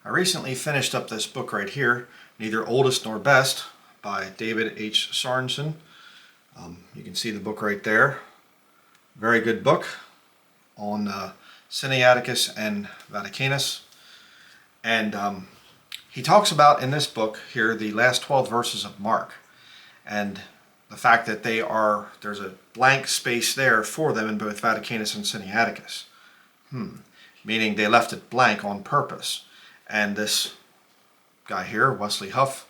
I recently finished up this book right here, Neither Oldest Nor Best, by David H. Sorensen. You can see the book right there. Very good book on Sinaiticus and Vaticanus. And he talks about in this book here the last 12 verses of Mark, and the fact that there's a blank space there for them in both Vaticanus and Sinaiticus. Meaning they left it blank on purpose. And this guy here, Wesley Huff,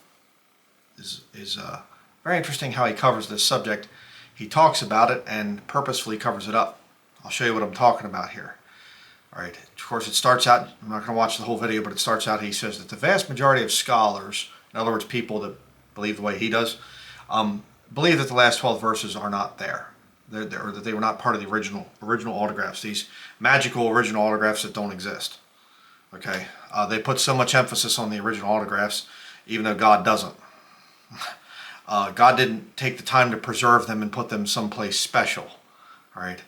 is very interesting how he covers this subject. He talks about it and purposefully covers it up. I'll show you what I'm talking about here. All right. Of course, it starts out, I'm not going to watch the whole video, but it starts out, he says that the vast majority of scholars, in other words, people that believe the way he does, believe that the last 12 verses are not there. Or that they were not part of the original autographs, these magical original autographs that don't exist. Okay, they put so much emphasis on the original autographs, even though God doesn't. God didn't take the time to preserve them and put them someplace special. All right,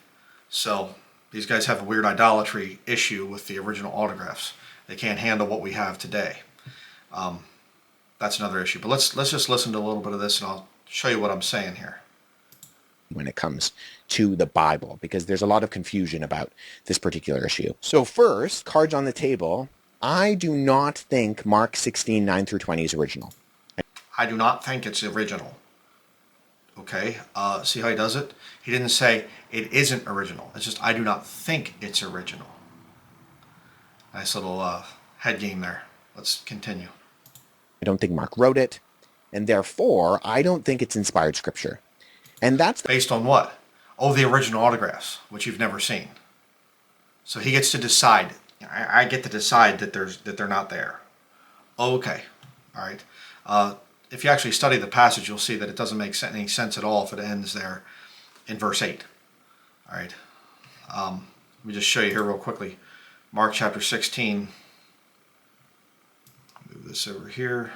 so these guys have a weird idolatry issue with the original autographs. They can't handle what we have today. That's another issue. But let's just listen to a little bit of this, and I'll show you what I'm saying here. When it comes to the Bible, because there's a lot of confusion about this particular issue. So first, cards on the table. I do not think Mark 16, 9 through 20 is original. I do not think it's original. Okay, see how he does it? He didn't say it isn't original. It's just I do not think it's original. Nice little head game there. Let's continue. I don't think Mark wrote it, and therefore I don't think it's inspired scripture. And that's based on what? Oh, the original autographs, which you've never seen. So he gets to decide. I get to decide that they're not there. Okay, all right. If you actually study the passage, you'll see that it doesn't make any sense at all if it ends there in verse 8. All right. Let me just show you here real quickly. Mark chapter 16. Move this over here.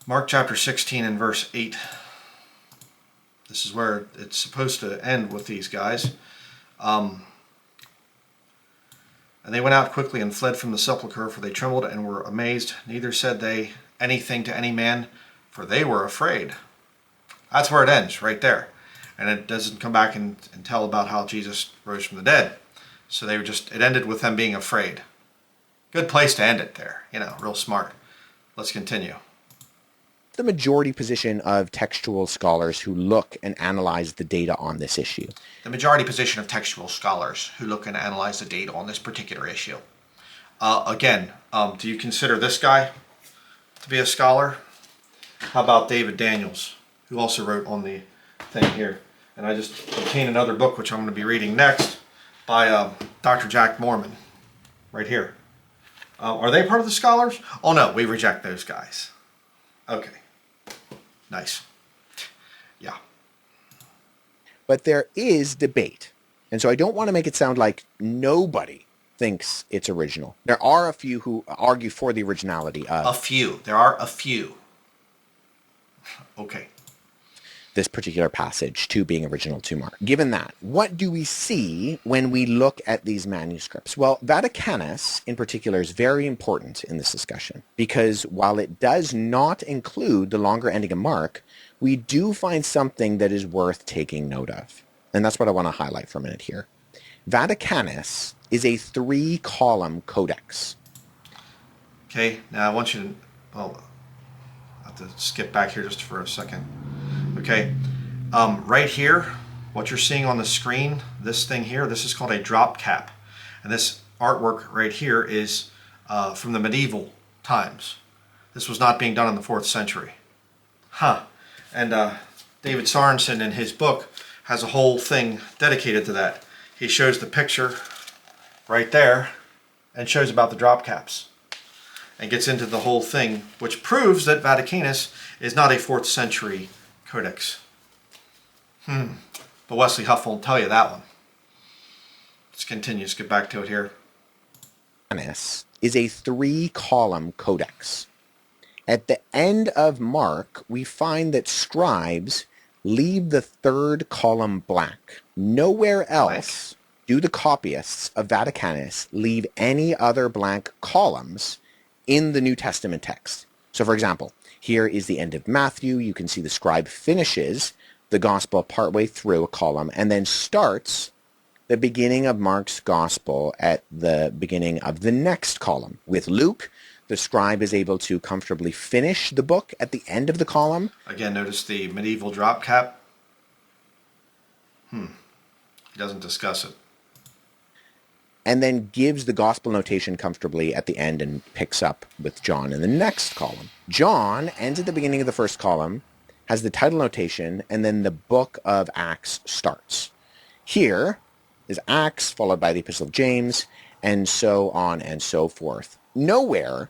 Mark chapter 16 and verse 8. This is where it's supposed to end with these guys. And they went out quickly and fled from the sepulchre, for they trembled and were amazed. Neither said they anything to any man, for they were afraid. That's where it ends, right there. And it doesn't come back and tell about how Jesus rose from the dead. So they were it ended with them being afraid. Good place to end it there. You know, real smart. Let's continue. The majority position of textual scholars who look and analyze the data on this issue. The majority position of textual scholars who look and analyze the data on this particular issue. Again, do you consider this guy to be a scholar? How about David Daniels, who also wrote on the thing here? And I just obtained another book, which I'm going to be reading next, by Dr. Jack Mormon, right here. Are they part of the scholars? Oh no, we reject those guys. Okay. Nice. Yeah. But there is debate. And so I don't want to make it sound like nobody thinks it's original. There are a few who argue for the originality of... A few. There are a few. Okay. This particular passage to being original to Mark. Given that, what do we see when we look at these manuscripts? Well, Vaticanus in particular is very important in this discussion because while it does not include the longer ending of Mark, we do find something that is worth taking note of. And that's what I want to highlight for a minute here. Vaticanus is a 3-column codex. Okay, now I want you to, well, I have to skip back here just for a second. Okay, right here, what you're seeing on the screen, this thing here, this is called a drop cap. And this artwork right here is from the medieval times. This was not being done in the 4th century. And David Sorensen in his book has a whole thing dedicated to that. He shows the picture right there and shows about the drop caps and gets into the whole thing, which proves that Vaticanus is not a 4th century Codex. But Wesley Huff won't tell you that one. Let's continue. Let's get back to it here. Vaticanus is a 3-column codex. At the end of Mark, we find that scribes leave the 3rd column blank. Nowhere else do the copyists of Vaticanus leave any other blank columns in the New Testament text? So for example, here is the end of Matthew. You can see the scribe finishes the gospel partway through a column and then starts the beginning of Mark's gospel at the beginning of the next column. With Luke, the scribe is able to comfortably finish the book at the end of the column. Again, notice the medieval drop cap. He doesn't discuss it. And then gives the gospel notation comfortably at the end and picks up with John in the next column. John ends at the beginning of the first column, has the title notation, and then the book of Acts starts. Here is Acts, followed by the Epistle of James, and so on and so forth. Nowhere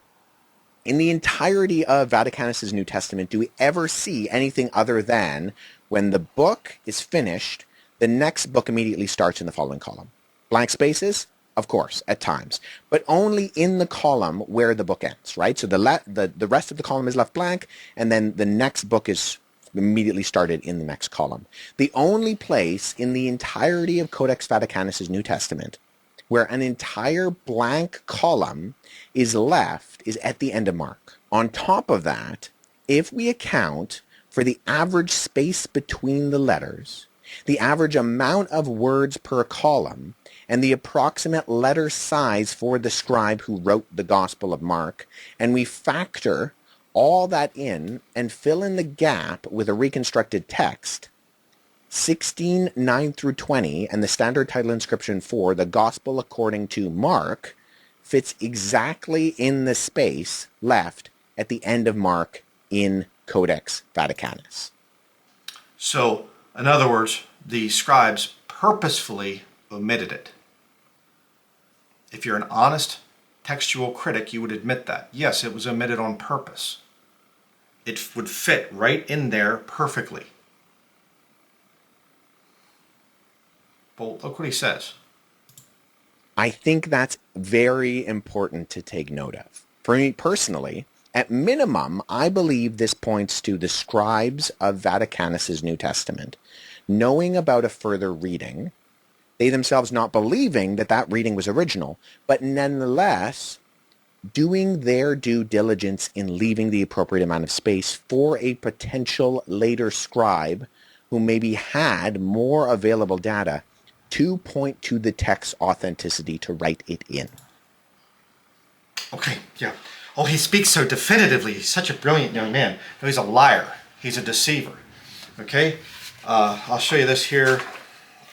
in the entirety of Vaticanus's New Testament do we ever see anything other than when the book is finished, the next book immediately starts in the following column. Blank spaces? Of course, at times, but only in the column where the book ends, right? So the rest of the column is left blank, and then the next book is immediately started in the next column. The only place in the entirety of Codex Vaticanus's New Testament where an entire blank column is left is at the end of Mark. On top of that, if we account for the average space between the letters, the average amount of words per column, and the approximate letter size for the scribe who wrote the Gospel of Mark, and we factor all that in and fill in the gap with a reconstructed text, 16, 9 through 20, and the standard title inscription for the Gospel according to Mark fits exactly in the space left at the end of Mark in Codex Vaticanus. So, in other words, the scribes purposefully omitted it. If you're an honest textual critic, you would admit that. Yes, it was omitted on purpose. It would fit right in there perfectly. But look what he says. I think that's very important to take note of. For me personally, at minimum, I believe this points to the scribes of Vaticanus's New Testament knowing about a further reading, they themselves not believing that that reading was original, but nonetheless doing their due diligence in leaving the appropriate amount of space for a potential later scribe who maybe had more available data to point to the text's authenticity to write it in. Okay, yeah. Oh, he speaks so definitively. He's such a brilliant young man. No, he's a liar. He's a deceiver. Okay? I'll show you this here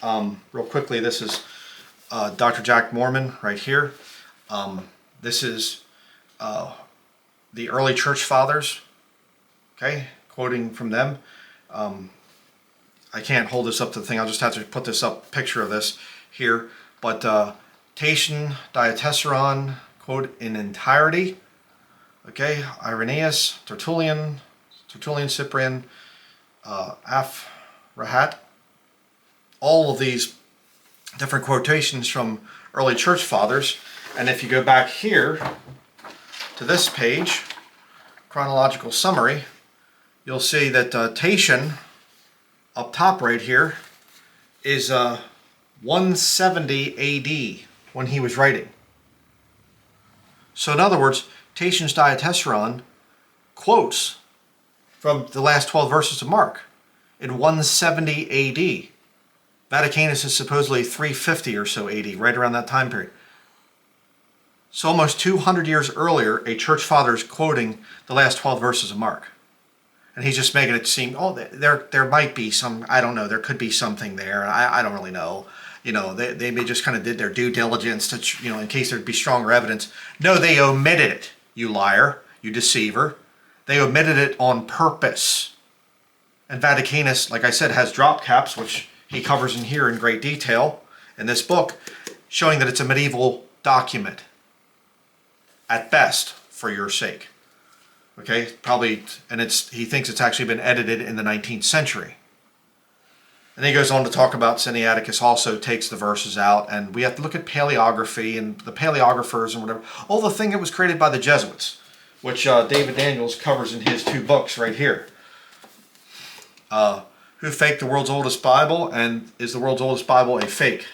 real quickly. This is Dr. Jack Mormon right here. This is the early church fathers, okay, quoting from them. I can't hold this up to the thing. I'll just have to put this up, picture of this here. But Tatian, Diatessaron, quote in entirety. Okay, Irenaeus, Tertullian, Cyprian, Rahat. All of these different quotations from early church fathers. And if you go back here to this page, chronological summary, you'll see that Tatian, up top right here, is 170 AD when he was writing. So in other words, Tatian's Diatessaron quotes from the last 12 verses of Mark in 170 AD. Vaticanus is supposedly 350 or so AD, right around that time period. So almost 200 years earlier, a church father is quoting the last 12 verses of Mark. And he's just making it seem, oh, there might be some, I don't know, there could be something there. I don't really know. You know, they may just kind of did their due diligence to, you know, in case there'd be stronger evidence. No, they omitted it, you liar, you deceiver. They omitted it on purpose. And Vaticanus, like I said, has drop caps, which he covers in here in great detail in this book, showing that it's a medieval document, at best, for your sake. Okay, probably, and he thinks it's actually been edited in the 19th century. And he goes on to talk about Sinaiticus also takes the verses out, and we have to look at paleography and the paleographers and whatever. Oh, the thing that was created by the Jesuits, which David Daniels covers in his 2 books right here. Who faked the world's oldest Bible, and is the world's oldest Bible a fake?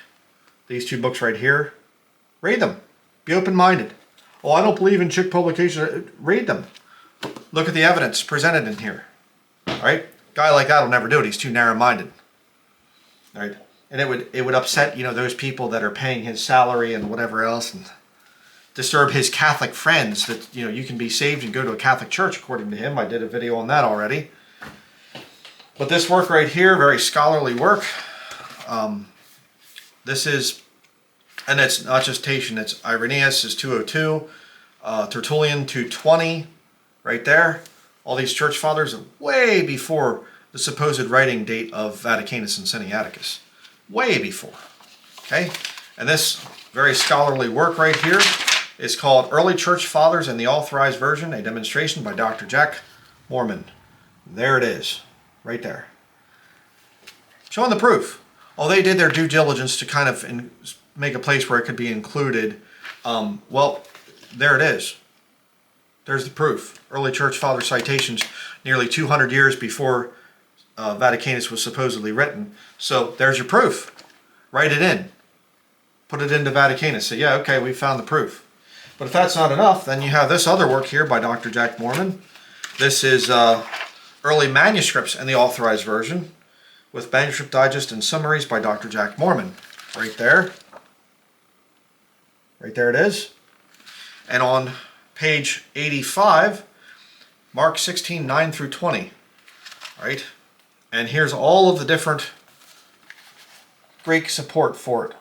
these two books right here, read them. Be open-minded. Oh, I don't believe in chick publications. Read them. Look at the evidence presented in here. All right? Guy like that will never do it. He's too narrow-minded. All right? And it would upset, those people that are paying his salary and whatever else, and disturb his Catholic friends that, you can be saved and go to a Catholic church, according to him. I did a video on that already. But this work right here, very scholarly work. This is, and it's not just Tatian, it's Irenaeus is 202, Tertullian 220, right there. All these church fathers are way before the supposed writing date of Vaticanus and Sinaiticus. Way before. Okay? And this very scholarly work right here is called Early Church Fathers and the Authorized Version, a demonstration by Dr. Jack Mormon. There it is. Right there. Showing the proof. Oh, they did their due diligence to kind of make a place where it could be included. Well, there it is. There's the proof. Early Church Father citations nearly 200 years before Vaticanus was supposedly written. So there's your proof. Write it in. Put it into Vaticanus. Say, yeah, okay, we found the proof. But if that's not enough, then you have this other work here by Dr. Jack Mormon. This is Early Manuscripts and the Authorized Version, with Manuscript Digest and Summaries by Dr. Jack Mormon. Right there. Right there it is. And on page 85, Mark 16, 9 through 20. Right? And here's all of the different Greek support for it.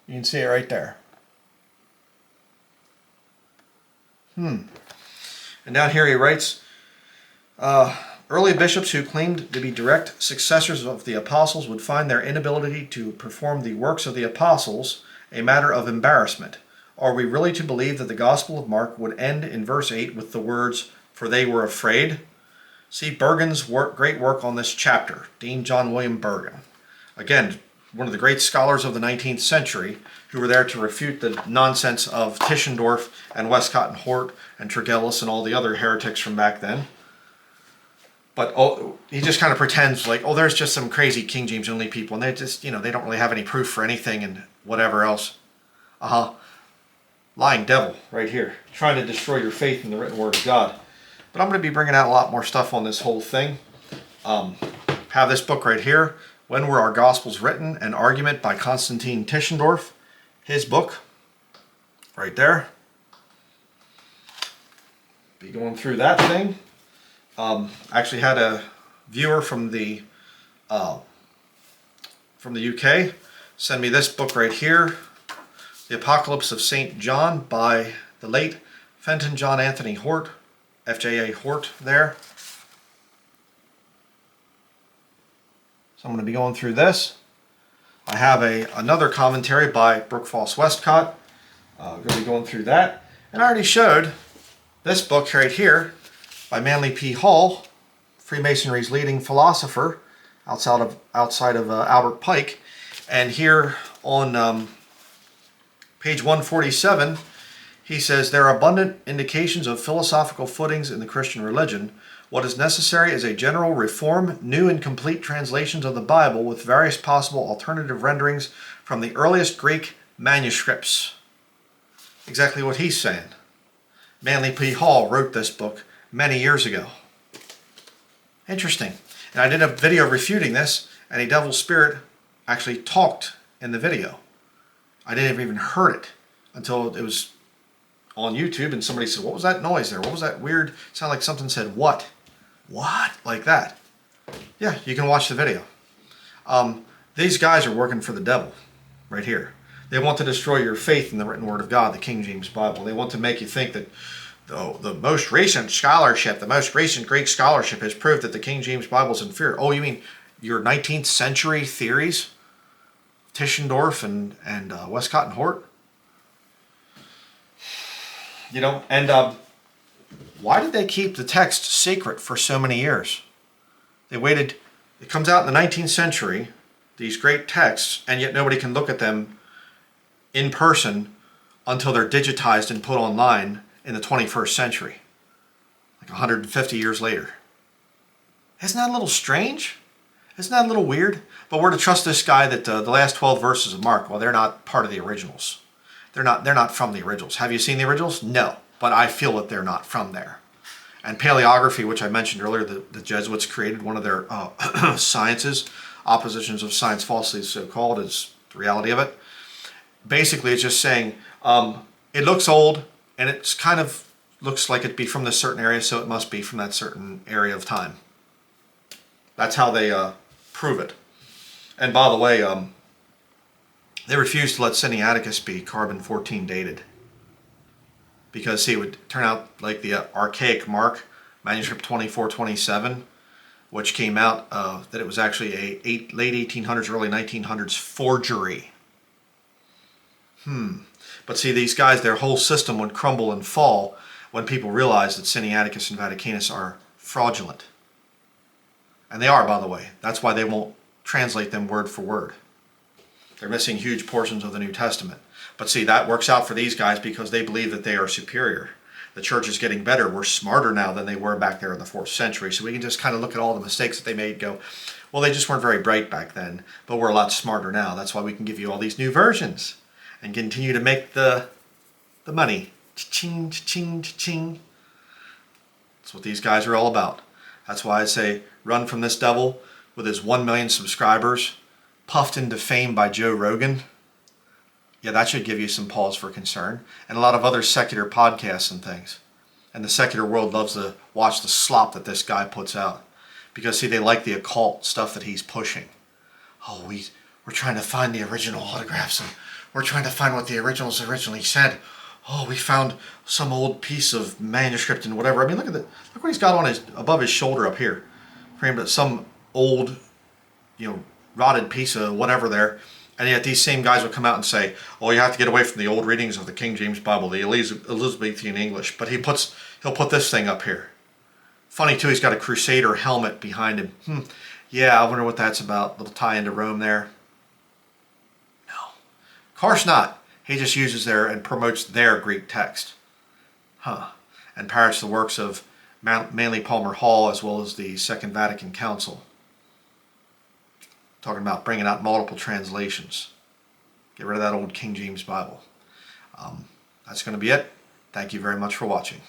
You can see it right there. And down here he writes, early bishops who claimed to be direct successors of the apostles would find their inability to perform the works of the apostles a matter of embarrassment. Are we really to believe that the Gospel of Mark would end in verse 8 with the words, "For they were afraid"? See Bergen's great work on this chapter, Dean John William Bergen. Again, one of the great scholars of the 19th century who were there to refute the nonsense of Tischendorf and Westcott and Hort and Tregelles and all the other heretics from back then. But he just kind of pretends like, oh, there's just some crazy King James only people, and they just, they don't really have any proof for anything and whatever else. Lying devil right here, trying to destroy your faith in the written word of God. But I'm going to be bringing out a lot more stuff on this whole thing. Have this book right here, When Were Our Gospels Written? An Argument by Constantine Tischendorf. His book, right there. Be going through that thing. Actually had a viewer from the UK send me this book right here, The Apocalypse of St. John by the late Fenton John Anthony Hort, FJA Hort there. So I'm going to be going through this. I have another commentary by Brookfalls Westcott. I'm going to be going through that. And I already showed this book right here by Manly P. Hall, Freemasonry's leading philosopher outside of Albert Pike. And here on page 147, he says, there are abundant indications of philosophical footings in the Christian religion. What is necessary is a general reform, new and complete translations of the Bible with various possible alternative renderings from the earliest Greek manuscripts. Exactly what he's saying. Manly P. Hall wrote this book many years ago. Interesting. And I did a video refuting this, and a devil spirit actually talked in the video. I didn't even heard it until it was on YouTube, and somebody said, what was that noise there? What was that weird, sound like something said, what? What? Like that. Yeah, you can watch the video. These guys are working for the devil right here. They want to destroy your faith in the written word of God, the King James Bible. They want to make you think that the most recent scholarship, the most recent Greek scholarship has proved that the King James Bible is inferior. Oh, you mean your 19th century theories? Tischendorf and Westcott and Hort? And why did they keep the text secret for so many years? They waited, it comes out in the 19th century, these great texts, and yet nobody can look at them in person until they're digitized and put online in the 21st century, like 150 years later. Isn't that a little strange? Isn't that a little weird? But we're to trust this guy that the last 12 verses of Mark, well, they're not part of the originals. They're not from the originals. Have you seen the originals? No, but I feel that they're not from there. And paleography, which I mentioned earlier, the Jesuits created one of their sciences, oppositions of science falsely so-called, is the reality of it. Basically, it's just saying it looks old, and it's kind of looks like it'd be from this certain area, so it must be from that certain area of time. That's how they prove it. And by the way, they refused to let Sinaiticus be carbon-14 dated. Because, see, it would turn out like the archaic Mark, Manuscript 2427, which came out that it was actually a late 1800s, early 1900s forgery. But see, these guys, their whole system would crumble and fall when people realize that Sinaiticus and Vaticanus are fraudulent. And they are, by the way. That's why they won't translate them word for word. They're missing huge portions of the New Testament. But see, that works out for these guys because they believe that they are superior. The church is getting better. We're smarter now than they were back there in the 4th century. So we can just kind of look at all the mistakes that they made and go, well, they just weren't very bright back then, but we're a lot smarter now. That's why we can give you all these new versions and continue to make the money. Cha-ching, cha-ching, cha-ching. That's what these guys are all about. That's why I say run from this devil with his 1 million subscribers, puffed into fame by Joe Rogan. Yeah, that should give you some pause for concern. And a lot of other secular podcasts and things. And the secular world loves to watch the slop that this guy puts out. Because, see, they like the occult stuff that he's pushing. Oh, we're trying to find the original autographs, and we're trying to find what the originals originally said. Oh, we found some old piece of manuscript and whatever. I mean, look what he's got on above his shoulder up here. Framed at some old, rotted piece of whatever there. And yet these same guys would come out and say, oh, you have to get away from the old readings of the King James Bible, the Elizabethan English. But he'll put this thing up here. Funny, too, he's got a Crusader helmet behind him. Yeah, I wonder what that's about. Little tie into Rome there. No. Of course not. He just uses and promotes their Greek text. And parrots the works of Manly Palmer Hall as well as the Second Vatican Council. Talking about bringing out multiple translations. Get rid of that old King James Bible. That's going to be it. Thank you very much for watching.